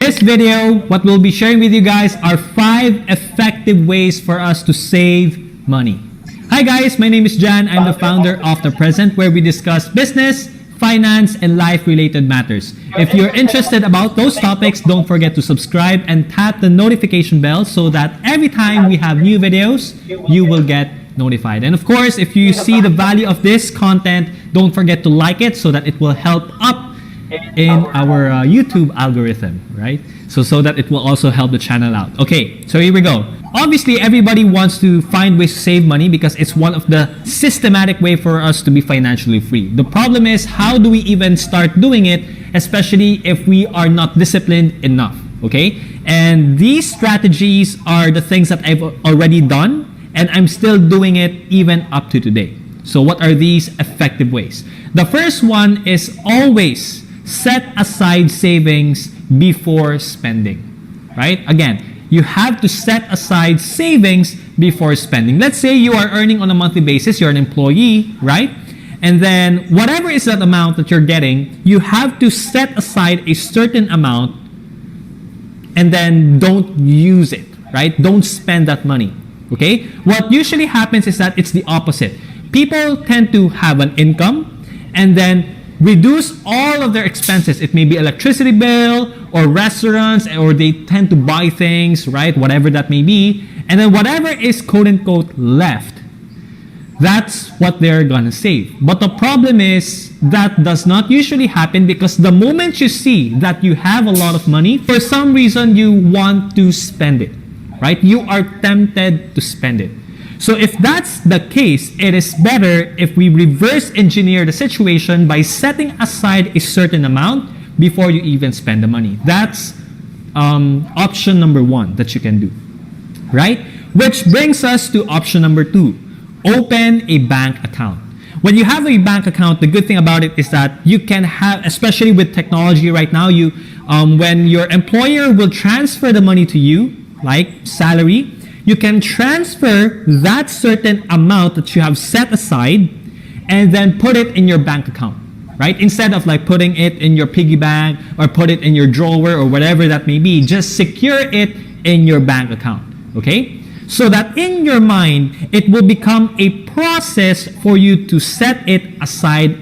This video, what we'll be sharing with you guys are 5 effective ways for us to save money. Hi guys, my name is Jan. I'm the founder of The Present, where we discuss business, finance, and life-related matters. If you're interested about those topics, don't forget to subscribe and tap the notification bell so that every time we have new videos, you will get notified. And of course, if you see the value of this content, don't forget to like it so that it will help up in our YouTube algorithm, right? So that it will also help the channel out. Okay, so here we go. Obviously, everybody wants to find ways to save money because it's one of the systematic way for us to be financially free. The problem is, how do we even start doing it, especially if we are not disciplined enough, okay? And these strategies are the things that I've already done, and I'm still doing it even up to today. So what are these effective ways? The first one is always set aside savings before spending, right? Again, you have to set aside savings before spending. Let's say you are earning on a monthly basis, you're an employee, right? And then whatever is that amount that you're getting, you have to set aside a certain amount and then don't use it, right? Don't spend that money, okay? What usually happens is that it's the opposite. People tend to have an income and then reduce all of their expenses. It may be electricity bill or restaurants, or they tend to buy things, right? Whatever that may be. And then whatever is quote unquote left, that's what they're gonna save. But the problem is that does not usually happen because the moment you see that you have a lot of money, for some reason you want to spend it, right? You are tempted to spend it. So if that's the case, it is better if we reverse engineer the situation by setting aside a certain amount before you even spend the money. That's option number 1 that you can do, right? Which brings us to option number 2, open a bank account. When you have a bank account, the good thing about it is that you can have, especially with technology right now, when your employer will transfer the money to you, like salary, you can transfer that certain amount that you have set aside and then put it in your bank account, right? Instead of like putting it in your piggy bank or put it in your drawer or whatever that may be, just secure it in your bank account, okay? So that in your mind, it will become a process for you to set it aside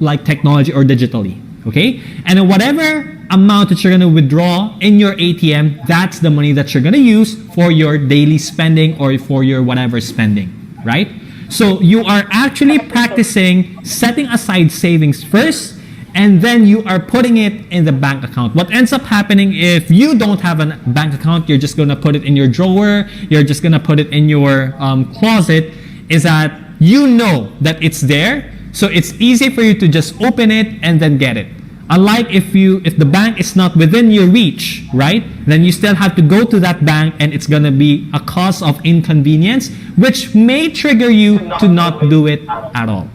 like technology or digitally, okay? And then whatever amount that you're going to withdraw in your ATM, that's the money that you're going to use for your daily spending or for your whatever spending, right? So you are actually practicing setting aside savings first, and then you are putting it in the bank account. What ends up happening if you don't have a bank account, you're just going to put it in your drawer, you're just going to put it in your closet, is that you know that it's there, so it's easy for you to just open it and then get it. Unlike if the bank is not within your reach, right? Then you still have to go to that bank and it's gonna be a cause of inconvenience, which may trigger you to not do it at all.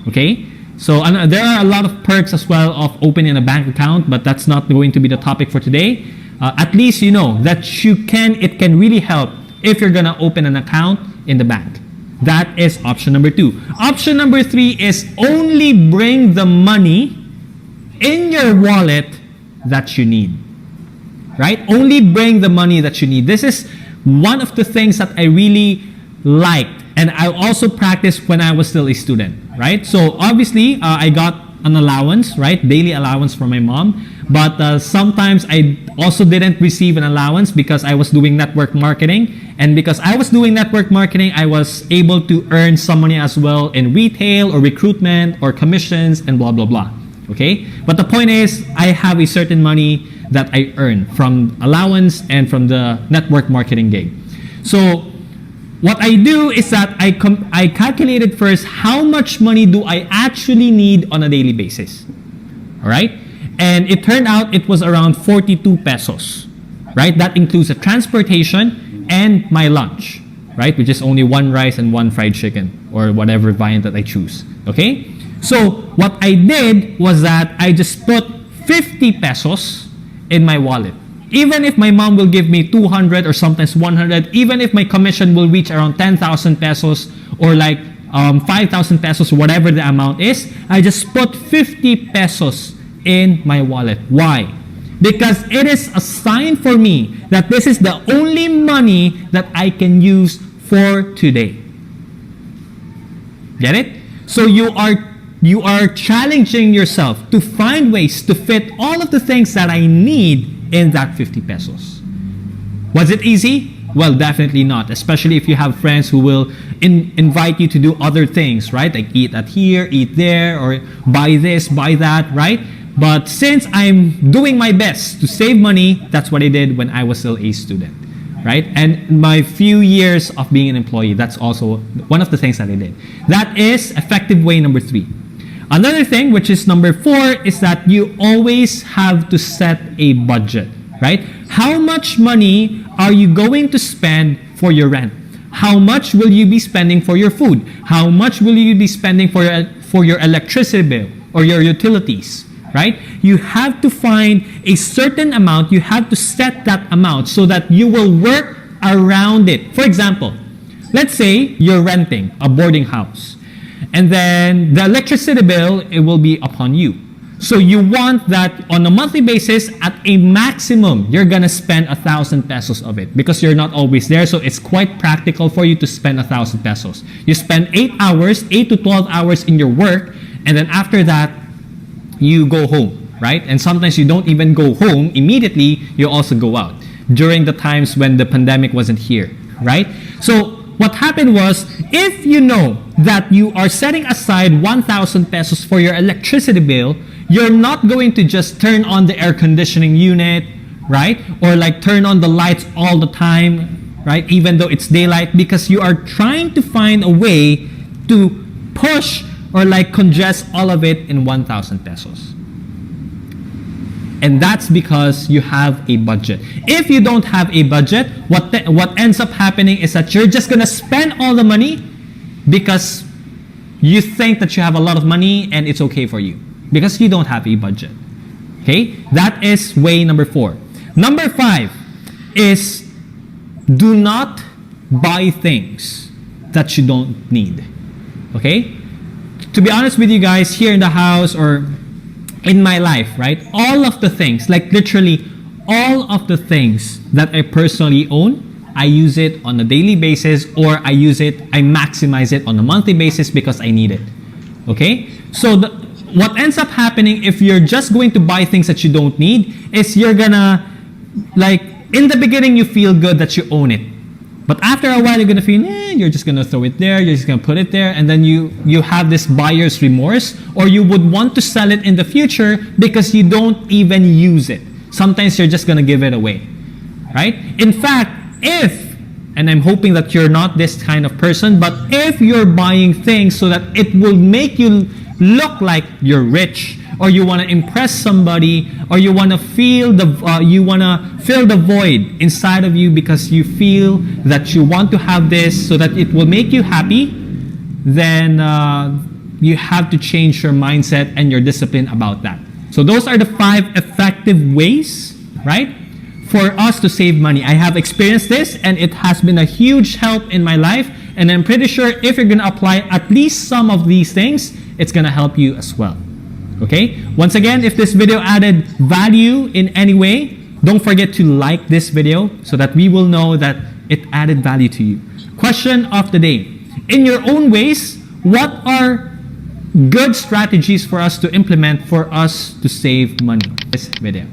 Okay? So there are a lot of perks as well of opening a bank account, but that's not going to be the topic for today. At least you know that it can really help if you're gonna open an account in the bank. That is option number 2. Option number 3 is only bring the money in your wallet that you need, right? Only bring the money that you need. This is one of the things that I really liked, and I also practiced when I was still a student, right? So obviously, I got an allowance, right? Daily allowance from my mom, but sometimes I also didn't receive an allowance because I was doing network marketing, and because I was doing network marketing, I was able to earn some money as well in retail or recruitment or commissions and blah, blah, blah. Okay, but the point is, I have a certain money that I earn from allowance and from the network marketing gig. So what I do is that I calculated first how much money do I actually need on a daily basis. All right, and it turned out it was around 42 pesos. Right, that includes the transportation and my lunch. Right, which is only 1 rice and 1 fried chicken or whatever variant that I choose. Okay. So what I did was that I just put 50 pesos in my wallet. Even if my mom will give me 200 or sometimes 100, even if my commission will reach around 10,000 pesos or like 5,000 pesos, whatever the amount is, I just put 50 pesos in my wallet. Why? because it is a sign for me that this is the only money that I can use for today. Get it? So you are challenging yourself to find ways to fit all of the things that I need in that 50 pesos. Was it easy? Well, definitely not, especially if you have friends who will invite you to do other things, right? Like eat at here, eat there, or buy this, buy that, right? But since I'm doing my best to save money, that's what I did when I was still a student, right? And my few years of being an employee, that's also one of the things that I did. That is effective way number 3. Another thing, which is number 4, is that you always have to set a budget, right? How much money are you going to spend for your rent? How much will you be spending for your food? How much will you be spending for your electricity bill or your utilities, right? You have to find a certain amount. You have to set that amount so that you will work around it. For example, let's say you're renting a boarding house, and then the electricity bill, it will be upon you. So you want that on a monthly basis, at a maximum, you're gonna spend 1,000 pesos of it because you're not always there. So it's quite practical for you to spend 1,000 pesos. You spend 8 to 12 hours in your work, and then after that, you go home, right? And sometimes you don't even go home immediately, you also go out during the times when the pandemic wasn't here, right? So what happened was, if you know that you are setting aside 1,000 pesos for your electricity bill, you're not going to just turn on the air conditioning unit, right? Or like turn on the lights all the time, right? Even though it's daylight, because you are trying to find a way to push or like congest all of it in 1,000 pesos. And that's because you have a budget. If you don't have a budget, what ends up happening is that you're just gonna spend all the money because you think that you have a lot of money and it's okay for you, because you don't have a budget. Okay? That is way number 4. Number 5 is do not buy things that you don't need. Okay? To be honest with you guys, here in the house or in my life, right? All of the things, like literally all of the things that I personally own, I use it on a daily basis, or I maximize it on a monthly basis because I need it. Okay? So what ends up happening if you're just going to buy things that you don't need is you're gonna, like, in the beginning you feel good that you own it. But after a while, you're gonna feel, you're just gonna throw it there, you're just gonna put it there, and then you have this buyer's remorse, or you would want to sell it in the future because you don't even use it. Sometimes you're just gonna give it away, right? In fact, and I'm hoping that you're not this kind of person, but if you're buying things so that it will make you look like you're rich, or you want to impress somebody, or you want to fill the void inside of you because you feel that you want to have this so that it will make you happy, then you have to change your mindset and your discipline about that. So those are the 5 effective ways, right, for us to save money. I have experienced this and it has been a huge help in my life, and I'm pretty sure if you're going to apply at least some of these things, it's going to help you as well. Okay? Once again, if this video added value in any way, don't forget to like this video so that we will know that it added value to you. Question of the day. In your own ways, what are good strategies for us to implement for us to save money? This video.